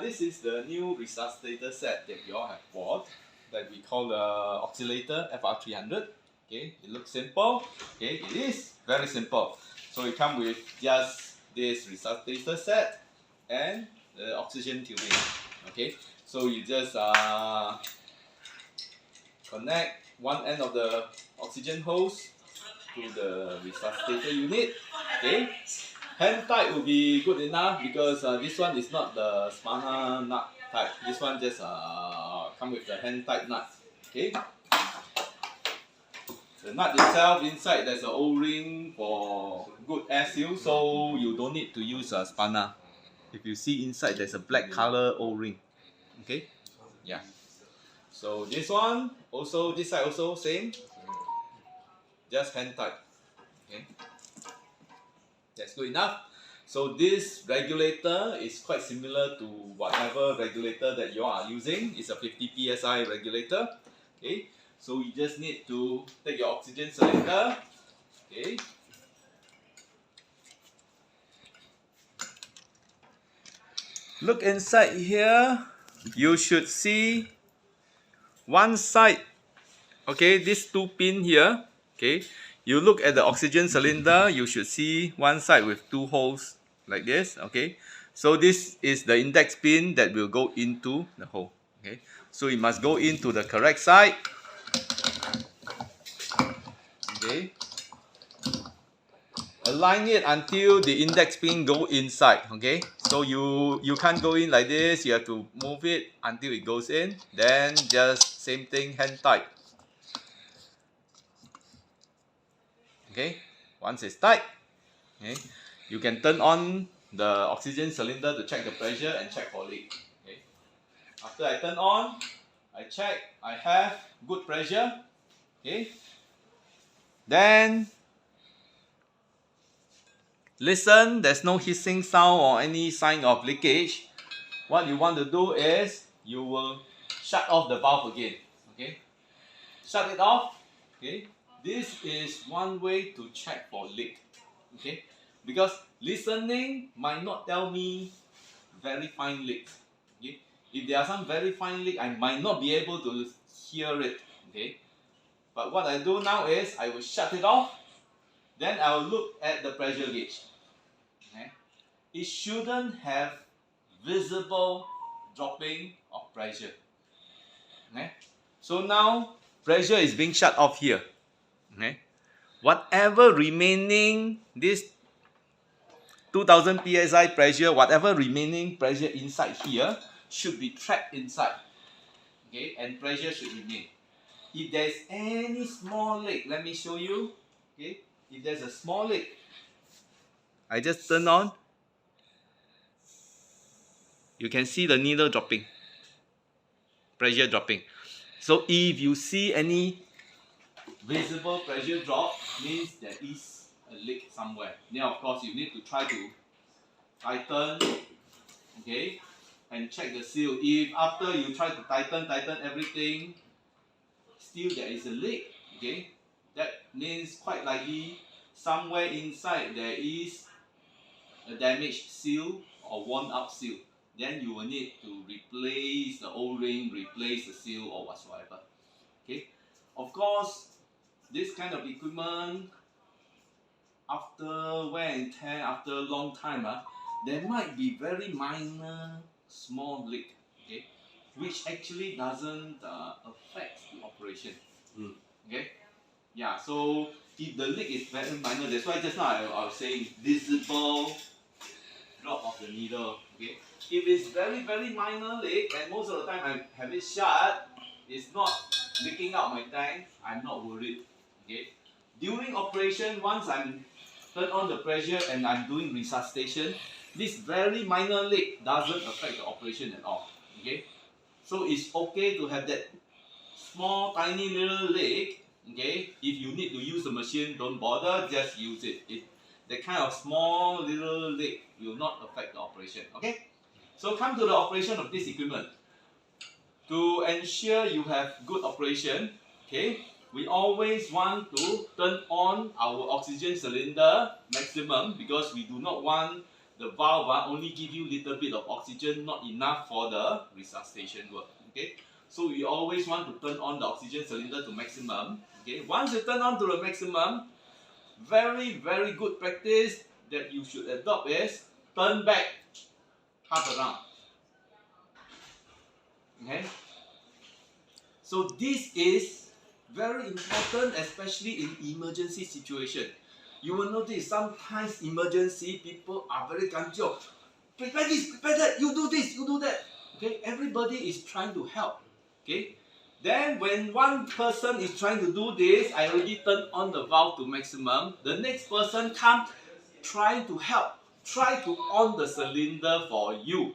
this is the new resuscitator set that you all have bought that we call the Oxylator FR300. Okay, it looks simple. Okay, it is very simple. So it comes with just this resuscitator set and the oxygen tubing. Okay, so you just connect one end of the oxygen hose to the resuscitator unit. Okay, hand tight will be good enough because this one is not the spana nut type. This one just come with the hand tight nut. Okay, the nut itself inside there's an O-ring for good air seal, so you don't need to use a spana. If you see inside there's a black color O-ring. Okay, yeah. So this one also, this side also same, just hand tight. Okay, that's good enough. So this regulator is quite similar to whatever regulator that you are using. It's a 50 psi regulator. Okay, so you just need to take your oxygen cylinder. Okay, look inside here. You should see one side. Okay, this two pin here. Okay, you look at the oxygen cylinder, you should see one side with two holes like this. Okay, so this is the index pin that will go into the hole. Okay, so it must go into the correct side. Okay, align it until the index pin go inside. Okay, so you can't go in like this, you have to move it until it goes in, then just same thing, hand tight. Okay, once it's tight, okay, you can turn on the oxygen cylinder to check the pressure and check for leak. Okay, after I turn on, I check I have good pressure. Okay, then listen, there's no hissing sound or any sign of leakage. What you want to do is you will shut off the valve again. Okay, shut it off. Okay, this is one way to check for leak. Okay, because listening might not tell me very fine leaks. Okay, if there are some very fine leak, I might not be able to hear it. Okay, but what I do now is I will shut it off. Then I will look at the pressure gauge. Okay, it shouldn't have visible dropping of pressure. Okay, so now pressure is being shut off here. Okay, whatever remaining this 2000 psi pressure, whatever remaining pressure inside here should be trapped inside. Okay, and pressure should remain. If there's any small leak, let me show you. Okay, if there's a small leak, I just turn on. You can see the needle dropping, pressure dropping. So if you see any visible pressure drop, means there is a leak somewhere. Then of course you need to try to tighten, okay, and check the seal. If after you try to tighten everything, still there is a leak, okay, that means quite likely somewhere inside there is a damaged seal or worn out seal. Then you will need to replace the O-ring, replace the seal or whatsoever. Okay, of course, this kind of equipment, after wear and tear, after a long time, there might be very minor small leak, okay, which actually doesn't affect the operation. Okay, yeah, so if the leak is very minor, that's why just now I was saying visible drop of the needle. Okay, if it's very minor leak and most of the time I have it shut, it's not leaking out my tank, I'm not worried. Okay, during operation, once I'm turn on the pressure and I'm doing resuscitation, this very minor leak doesn't affect the operation at all. Okay, so it's okay to have that small tiny little leak. Okay, if you need to use the machine, don't bother, just use it. That kind of small little leak will not affect the operation. Okay, so come to the operation of this equipment. To ensure you have good operation, okay, we always want to turn on our oxygen cylinder maximum because we do not want the valve only give you little bit of oxygen, not enough for the resuscitation work. Okay, so we always want to turn on the oxygen cylinder to maximum. Okay, once you turn on to the maximum, very good practice that you should adopt is turn back half around. Okay, so this is very important, especially in emergency situation. You will notice sometimes emergency people are very kanchiong. Prepare this, prepare that, you do this, you do that. Okay, everybody is trying to help. Okay, then when one person is trying to do this, I already turn on the valve to maximum. The next person come trying to help, try to on the cylinder for you.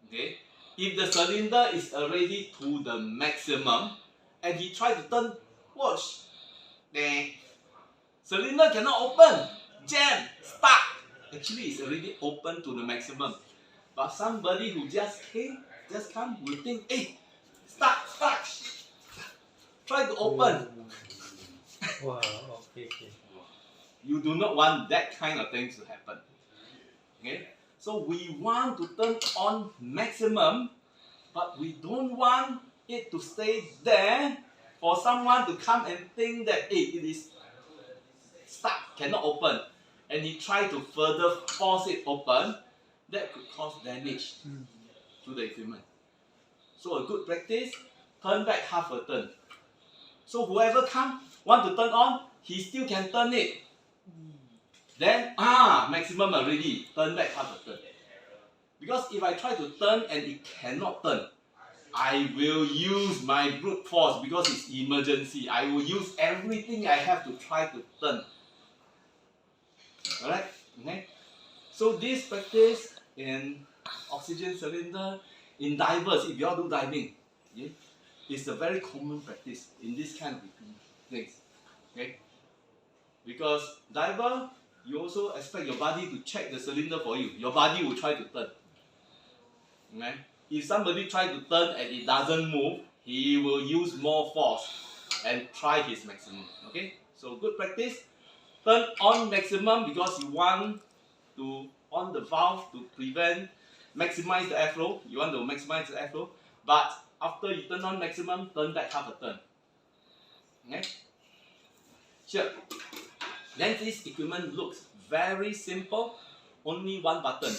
Okay, if the cylinder is already to the maximum and he try to turn, watch, cylinder cannot open, jam, stuck. Actually, it's already open to the maximum. But somebody who just come will think, hey, stuck. Try to open. Wow, okay. You do not want that kind of things to happen. Okay? So we want to turn on maximum, but we don't want it to stay there for someone to come and think that, hey, it is stuck, cannot open, and he try to further force it open. That could cause damage to the equipment. So a good practice, turn back half a turn. So whoever come want to turn on, he still can turn it. Then maximum already, turn back half a turn. Because if I try to turn and it cannot turn, I will use my brute force because it's emergency. I will use everything I have to try to turn. Alright? Okay? So this practice in oxygen cylinder, in divers, if you all do diving, okay, it's a very common practice in this kind of things. Okay? Because diver, you also expect your body to check the cylinder for you. Your body will try to turn. Okay? If somebody try to turn and it doesn't move, he will use more force and try his maximum. Okay? So good practice. Turn on maximum because you want to on the valve to maximize the airflow. You want to maximize the airflow. But after you turn on maximum, turn back half a turn. Okay? Sure. Then this equipment looks very simple. Only one button.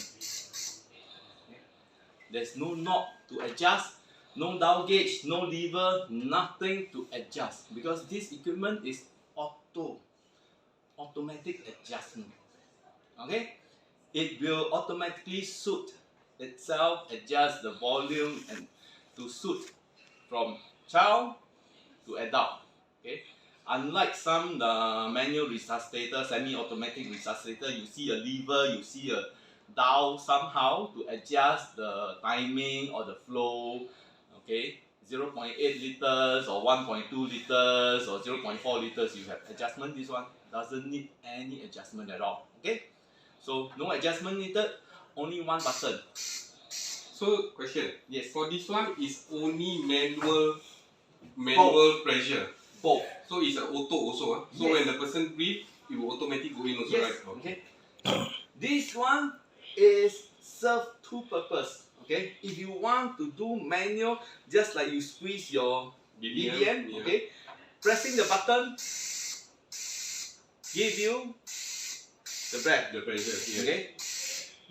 Okay? There's no knob to adjust, no dial gauge, no lever, nothing to adjust. Because this equipment is automatic adjustment. Okay? It will automatically suit itself, adjust the volume and to suit from child to adult. Okay? Unlike some manual resuscitator, semi-automatic resuscitator, you see a lever, you see a dial somehow to adjust the timing or the flow. Okay? 0.8 liters or 1.2 liters or 0.4 liters, you have adjustment. This one doesn't need any adjustment at all. Okay? So no adjustment needed, only one button. So question. Yes. For this one is only manual pressure. Both. So it's an auto also. So yes. when the person breathe, it will automatically go in also, yes. right? Okay. This one is serve two purpose. Okay. If you want to do manual, just like you squeeze your BBM, yeah. okay, pressing the button give you the breath. The pressure. Yeah. Okay.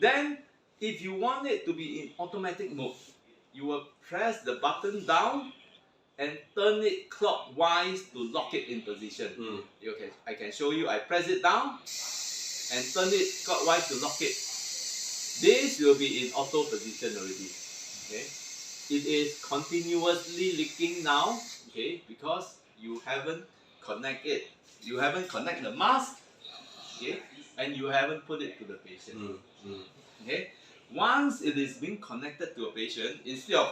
Then if you want it to be in automatic mode, you will press the button down and turn it clockwise to lock it in position. Okay, I can show you. I press it down and turn it clockwise to lock it. This will be in auto position already. Okay, it is continuously leaking now. Okay, because you haven't connect it. You haven't connect the mask. Okay, and you haven't put it to the patient. Okay. Once it is being connected to a patient, instead of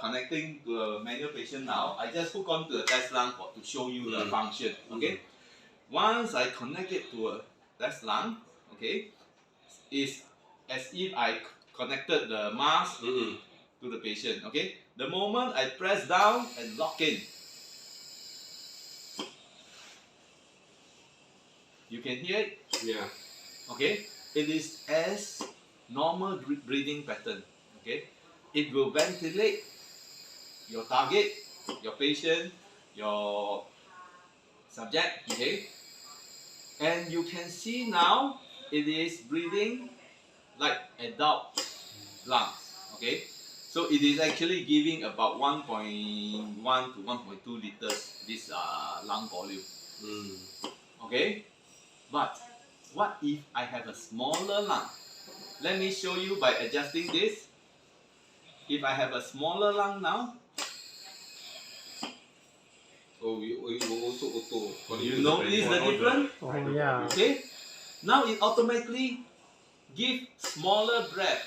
connecting to a manual patient now, I just hook on to a test lung to show you the function. Okay. Once I connect it to a test lung, okay, it's as if I connected the mask to the patient. Okay. The moment I press down and lock in, you can hear it. Yeah. Okay. it is as normal breathing pattern. Okay, it will ventilate your target, your patient, your subject. Okay, and you can see now it is breathing like adult lungs. Okay, so it is actually giving about 1.1 to 1.2 liters this lung volume. Okay, but what if I have a smaller lung? Let me show you by adjusting this. If I have a smaller lung now, So we also auto. you notice the difference? Oh yeah. Okay, now it automatically give smaller breath.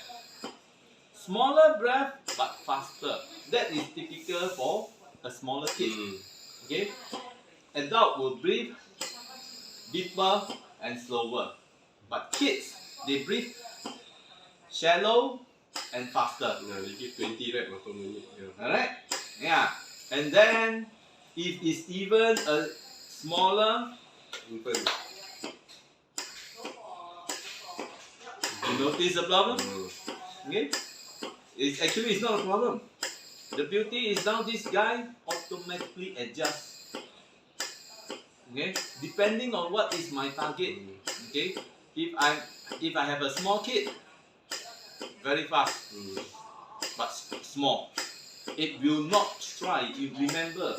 Smaller breath but faster. That is typical for a smaller kid. Okay, adult will breathe deeper and slower, but kids, they breathe shallow and faster. Yeah, they give 20 reps per minute. Yeah. Alright? Yeah. And then if it's even a smaller, Infant. you notice the problem? Mm. Okay? It's not a problem. The beauty is now this guy automatically adjusts. Okay? Depending on what is my target. Okay? If I have a small kid, very fast, but small. It will not try. You remember,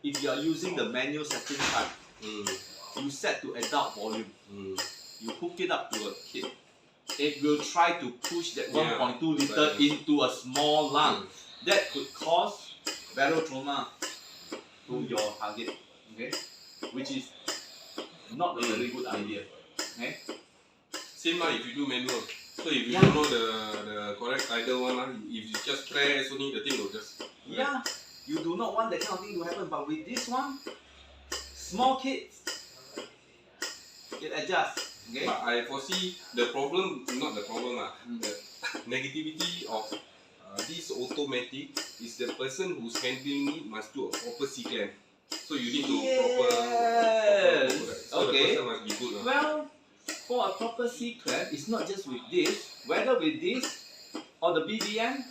if you are using the manual setting type, you set to adult volume. You hook it up to a kid. It will try to push that 1.2 liter into a small lung. That could cause barotrauma to your target. Okay, which is not a very good idea. Okay. Same lah if you do manual. So if you don't know the correct idle one, if you just press only, the thing will just... Yeah, you do not want that kind of thing to happen, but with this one, small kids, it adjusts. Okay? But I foresee the problem, not the problem the negativity of this automatic is the person who's handling it must do a proper C-clamp. So you need to proper so the person must be good. Well, for a proper C-clamp, it's not just with this, whether with this or the BBM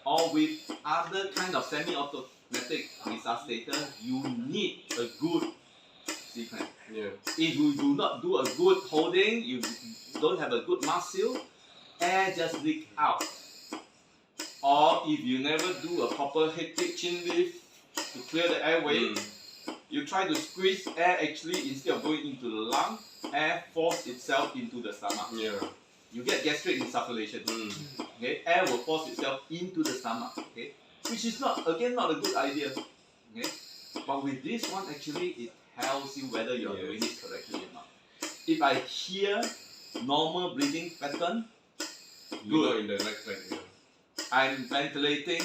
or with other kind of semi-automatic resuscitator, you need a good C-clamp. Yeah. If you do not do a good holding, you don't have a good mask seal, air just leak out. Or if you never do a proper head tip chin lift to clear the airway, you try to squeeze air, actually instead of going into the lung, air force itself into the stomach. Yeah. You get gastric insufflation. Okay, air will force itself into the stomach. Okay, which is not a good idea. Okay, but with this one, actually it tells you whether you are doing it correctly or not. If I hear normal breathing pattern, You're not in the right track. Yeah. I'm ventilating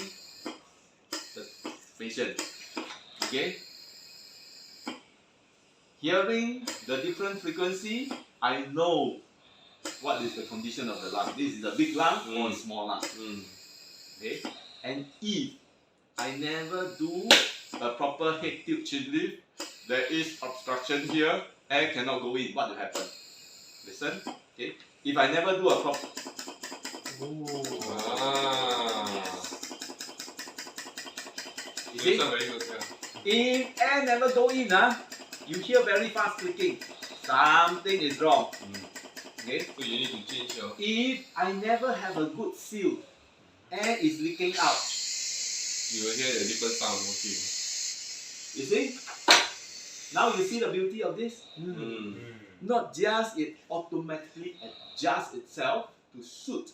the patient. Okay. Hearing the different frequency, I know what is the condition of the lung. This is a big lung or a small lung. Okay. And if I never do a proper head tube chin lift, there is obstruction here, air cannot go in. What will happen? Listen. Okay. If I never do a proper you see? Very good, If air never go in, you hear very fast clicking. Something is wrong. Okay? So you need to change your... If I never have a good seal, air is leaking out. You will hear a different sound. Okay. You see? Now you see the beauty of this? Not just it automatically adjusts itself to suit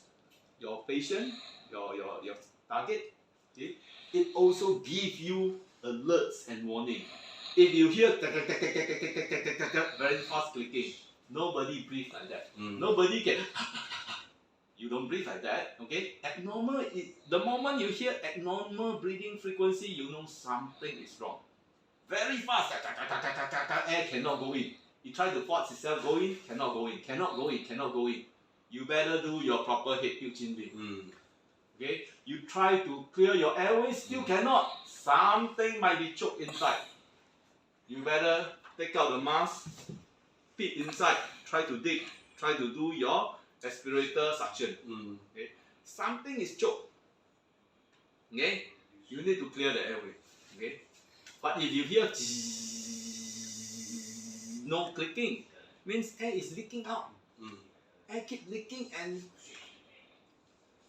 your patient, your target. Okay? It also gives you alerts and warning. If you hear very fast clicking, nobody breathe like that. Nobody can. You don't breathe like that. Okay? Abnormal. The moment you hear abnormal breathing frequency, you know something is wrong. Very fast. Air cannot go in. You try to force itself go in, cannot go in, cannot go in, cannot go in. You better do your proper head tube chin lift. Okay? You try to clear your airway, still cannot. Something might be choked inside. You better take out the mask, peek inside, try to dig, try to do your respirator suction. Okay, something is choked. Okay, you need to clear the airway. Okay, but if you hear no clicking, means air is leaking out. Air keep leaking and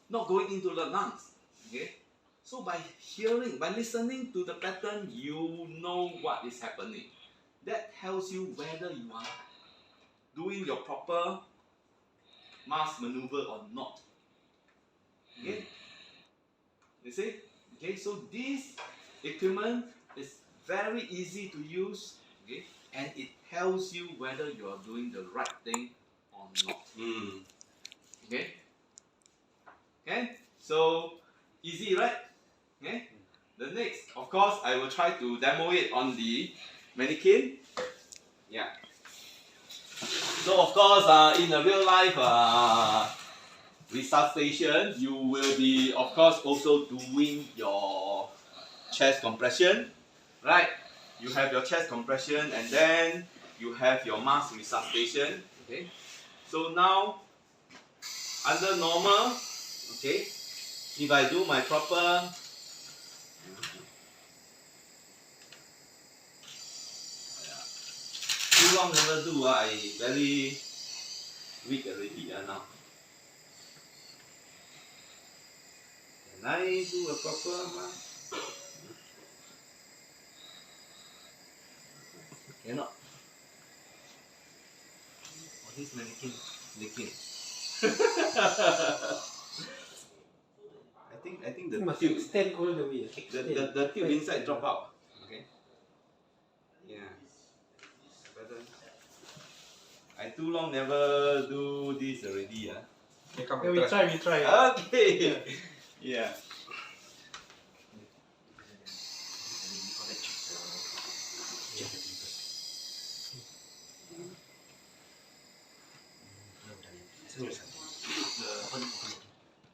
not going into the lungs. Okay, so by hearing, by listening to the pattern, you know what is happening. That tells you whether you are doing your proper mask maneuver or not. Okay, you see? Okay, so this equipment is very easy to use. Okay, and it tells you whether you are doing the right thing or not. Okay. Okay, so easy, right? Okay. The next, of course, I will try to demo it on the mannequin. Yeah. So of course, in a real life resuscitation, you will be, of course, also doing your chest compression, right? You have your chest compression, and then you have your mask resuscitation. Okay. So now, under normal, okay, if I do my proper too long never do, I very weak already now. Can I do a proper mask? Cannot. Oh, this mannequin leaking. I think the Must tube, extend all the way. the tube inside drop out. Okay. Yeah. Better. I too long never do this already. Yeah, we try. Okay. Yeah.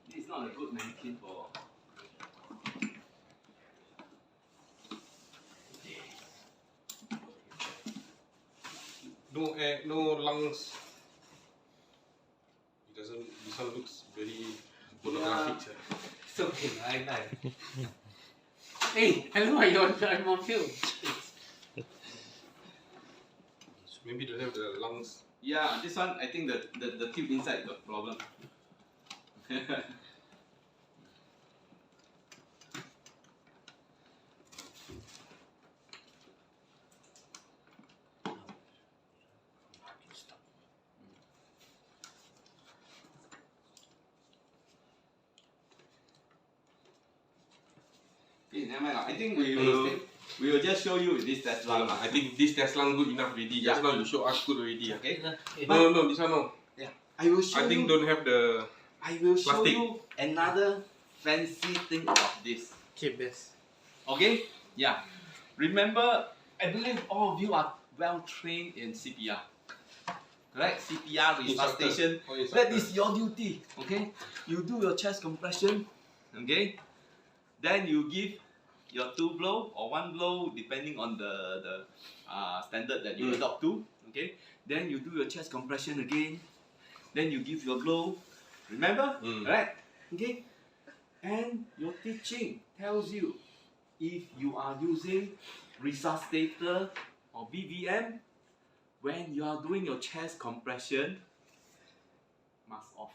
This is not a good mannequin for. No air, no lungs. It doesn't. This one looks very pornographic. Sir. It's okay, I. Hey, I know I'm on film. So maybe they have the lungs. Yeah, this one I think the tube inside got problem. Okay, never mind. I think we will just show you with this Tesla. I think this Tesla good enough already. Just now you show us good already. Okay. No, this one no. Yeah. I will show I think you. don't have the. I will show plastic. you another fancy thing of this. Okay, best. Okay? Yeah. Remember, I believe all of you are well trained in CPR. Correct? CPR resuscitation. That is your duty. Okay? You do your chest compression. Okay? Then you give your 2 blow or 1 blow depending on the standard that you adopt to. Okay? Then you do your chest compression again. Then you give your blow. Remember? Right? Okay? And your teaching tells you if you are using resuscitator or BVM, when you are doing your chest compression, mask off.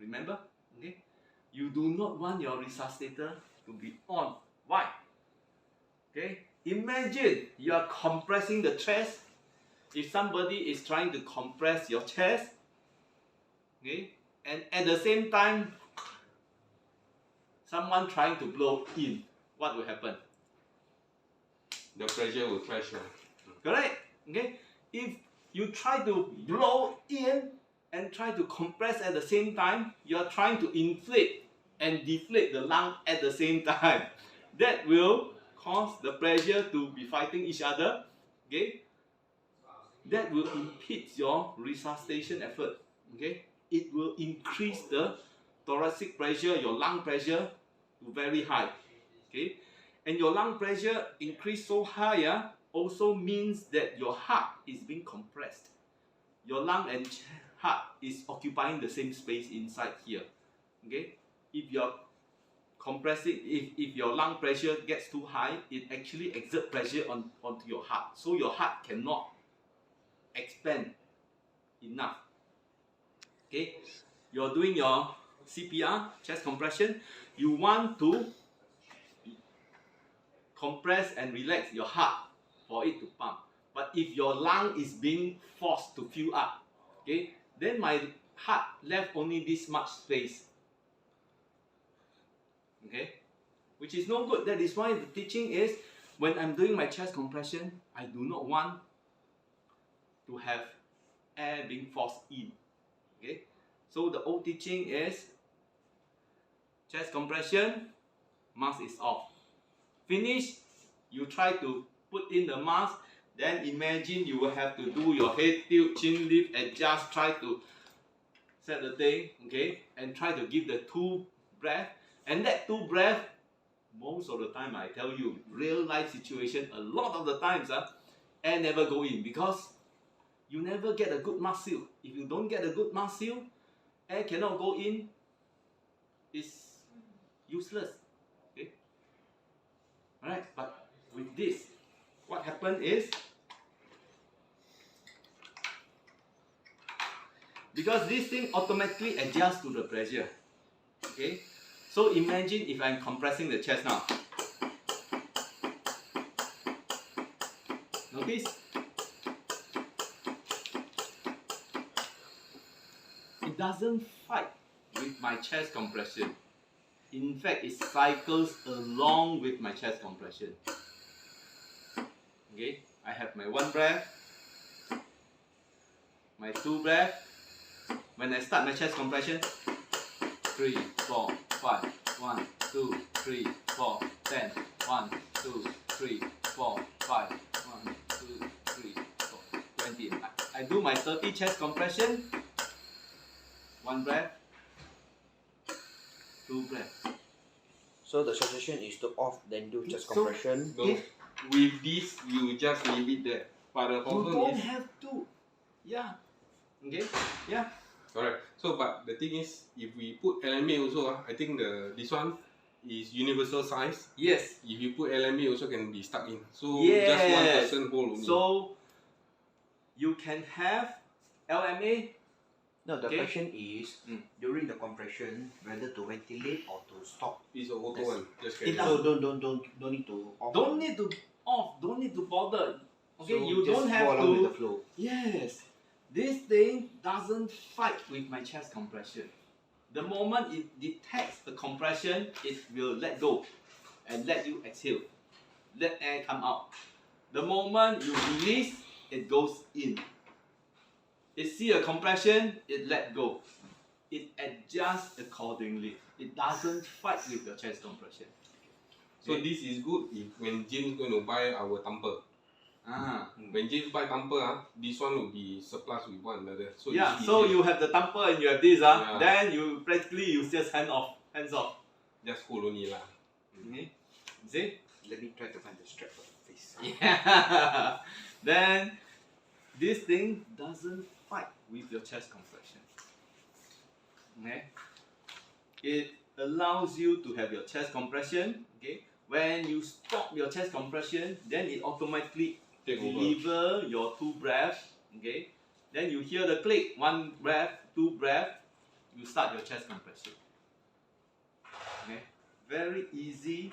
Remember? Okay? You do not want your resuscitator to be on. Why? Okay? Imagine you are compressing the chest. If somebody is trying to compress your chest, okay, and at the same time, someone trying to blow in, what will happen? The pressure will crash. Correct? Okay? If you try to blow in and try to compress at the same time, you are trying to inflate and deflate the lung at the same time. That will cause the pressure to be fighting each other. Okay? That will impede your resuscitation effort. Okay? It will increase the thoracic pressure, your lung pressure to very high. Okay? And your lung pressure increase so high also means that your heart is being compressed. your lung and heart is occupying the same space inside here. Okay, if you're compressing, if your lung pressure gets too high, it actually exerts pressure onto your heart, so your heart cannot expand enough. Okay, you're doing your CPR, chest compression, you want to compress and relax your heart for it to pump. But if your lung is being forced to fill up, okay, then my heart left only this much space. Okay, which is no good. That is why the teaching is, when I'm doing my chest compression, I do not want to have air being forced in. Okay, so the old teaching is chest compression, mask is off. Finish, you try to put in the mask, then imagine you will have to do your head tilt, chin lift, adjust, try to set the thing, okay, and try to give the 2 breaths. And that 2 breaths, most of the time, I tell you, real life situation, a lot of the times, air never go in, because you never get a good mask seal. If you don't get a good mask seal, air cannot go in, it's useless. Okay? Alright, but with this, what happened is, because this thing automatically adjusts to the pressure. Okay? So imagine if I'm compressing the chest now. Notice? It doesn't fight with my chest compression. In fact, it cycles along with my chest compression. Okay, I have my 1 breath, my 2 breath. When I start my chest compression, 3, 4, 5, 1, 2, 3, 4, 10, 1, 2, 3, 4, 5, 1, 2, 3, 4, 20. I do my 30 chest compression, 1 breath, 2 breaths. So the suggestion is to off, then do chest So, compression. So with this, you just leave it there. But the You problem don't is, have to. Yeah. Okay? Yeah. correct. So, but the thing is, if we put LMA also, I think this one is universal size. Yes. If you put LMA also can be stuck in. So Yes. just one person hold only. So you can have LMA. No, the Okay. question is during the compression whether to ventilate or to stop. It's a auto Yes. one. Just It carry does- on. So don't need to off. Don't need to off. Don't need to bother. Okay, So you just don't go have along with the to. flow. Yes. This thing doesn't fight with my chest compression. The moment it detects the compression, it will let go and let you exhale. Let air come out. The moment you release, it goes in. It see a compression, it let go. It adjusts accordingly. It doesn't fight with your chest compression. So Okay. this is good if when James going to buy our thumper. When James buy thumper, this one will be surplus with one another. So Yeah, it's so easier. you have the thumper and you have this, Yeah. then you practically you just hands off. just hold only lah. Okay. See? Let me try to find the strap for the face. Yeah. Then this thing doesn't fight with your chest compression. Okay. It allows you to have your chest compression. Okay. When you stop your chest compression, then it automatically Take over. deliver your 2 breaths. Okay. Then you hear the click, 1 breath, 2 breath, you start your chest compression. Okay. Very easy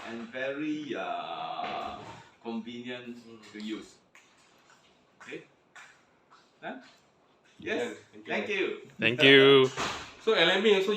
and very convenient to use. Okay. Done? Yes. Yeah, Thank you. Thank you. So LMA also